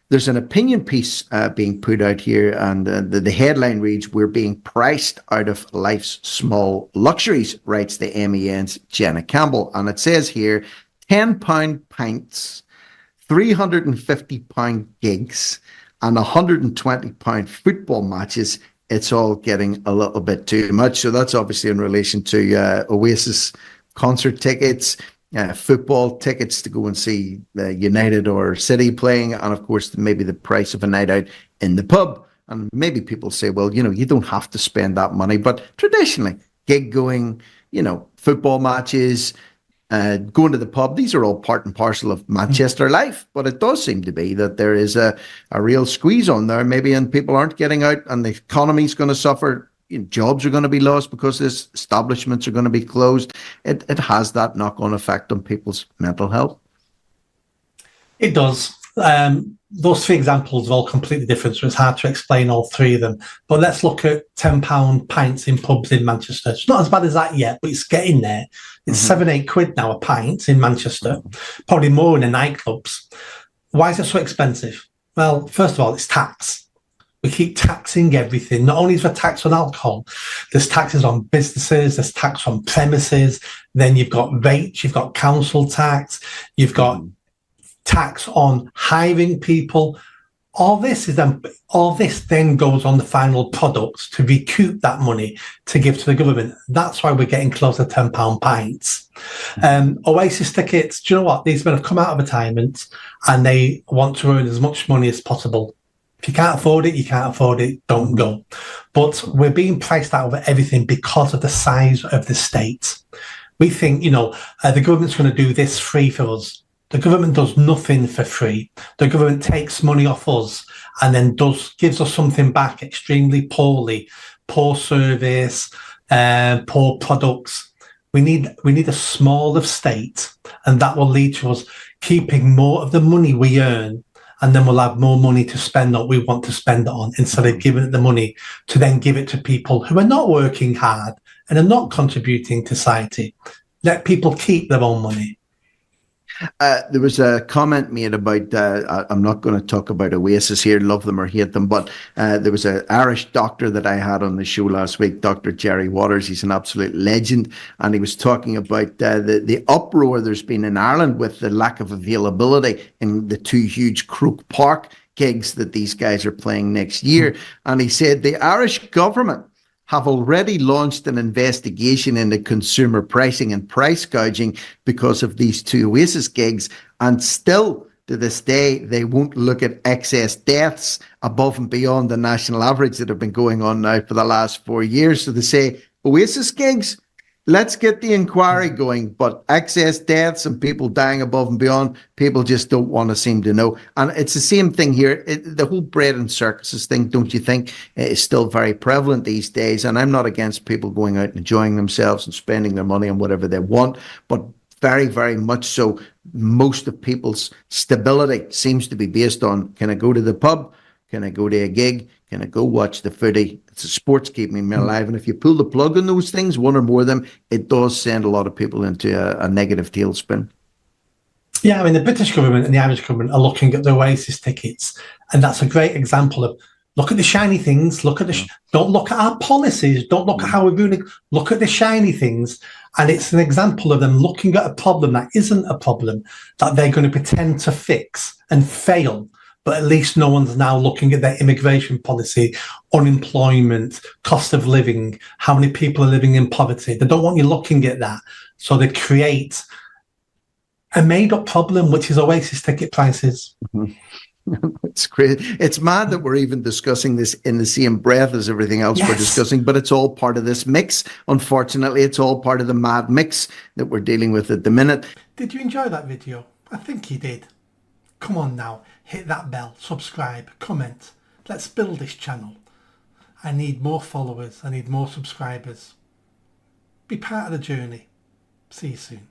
There's an opinion piece being put out here, and the headline reads, "We're being priced out of life's small luxuries," writes the MEN's Jenna Campbell. And it says here, £10 pints, £350 gigs, and £120 football matches. It's all getting a little bit too much. So that's obviously in relation to Oasis concert tickets, football tickets to go and see United or City playing, and of course maybe the price of a night out in the pub. And maybe people say, well, you don't have to spend that money, but traditionally gig going, football matches, going to the pub, these are all part and parcel of Manchester life. But it does seem to be that there is a real squeeze on there, maybe, and people aren't getting out, and the economy's going to suffer. Jobs are going to be lost because these establishments are going to be closed. It has that knock-on effect on people's mental health. It does. Those three examples are all completely different, so it's hard to explain all three of them. But let's look at £10 pints in pubs in Manchester. It's not as bad as that yet, but it's getting there. It's £7-8 now a pint in Manchester, probably more in the nightclubs. Why is it so expensive? Well, first of all, it's tax. We keep taxing everything. Not only is there tax on alcohol, there's taxes on businesses, there's tax on premises, then you've got rates, you've got council tax, you've got tax on hiring people. All this then goes on the final product to recoup that money to give to the government. That's why we're getting close to £10 pints. Oasis tickets, do you know what? These men have come out of retirement and they want to earn as much money as possible. If you can't afford it, you can't afford it, don't go. But we're being priced out of everything because of the size of the state. We think, the government's going to do this free for us. The government does nothing for free. The government takes money off us and then gives us something back extremely poorly. Poor service, poor products. We need a smaller state, and that will lead to us keeping more of the money we earn, and then we'll have more money to spend on what we want to spend it on, instead of giving it the money to then give it to people who are not working hard and are not contributing to society. Let people keep their own money. There was a comment made about, I'm not going to talk about Oasis here, love them or hate them, but there was an Irish doctor that I had on the show last week, Dr. Jerry Waters. He's an absolute legend. And he was talking about the uproar there's been in Ireland with the lack of availability in the two huge Croke Park gigs that these guys are playing next year. And he said the Irish government have already launched an investigation into consumer pricing and price gouging because of these two Oasis gigs. And still to this day, they won't look at excess deaths above and beyond the national average that have been going on now for the last 4 years. So they say, Oasis gigs, let's get the inquiry going, but excess deaths and people dying above and beyond, people just don't want to seem to know. And it's the same thing here. The whole bread and circuses thing, don't you think, is still very prevalent these days? And I'm not against people going out and enjoying themselves and spending their money on whatever they want, but very, very much so, most of people's stability seems to be based on, can I go to the pub? Can I go to a gig? Can I go watch the footy? It's a sports keeping me alive. And if you pull the plug on those things, one or more of them, it does send a lot of people into a negative tailspin. Yeah, I mean, the British government and the Irish government are looking at the Oasis tickets. And that's a great example of, look at the shiny things, don't look at our policies, don't look at how we're doing it, look at the shiny things. And it's an example of them looking at a problem that isn't a problem, that they're going to pretend to fix and fail. But at least no one's now looking at their immigration policy, unemployment, cost of living, how many people are living in poverty. They don't want you looking at that. So they create a made-up problem, which is Oasis ticket prices. It's great. It's mad that we're even discussing this in the same breath as everything else we're discussing, but it's all part of this mix. Unfortunately, it's all part of the mad mix that we're dealing with at the minute. Did you enjoy that video? I think you did. Come on now, hit that bell, subscribe, comment. Let's build this channel. I need more followers. I need more subscribers. Be part of the journey. See you soon.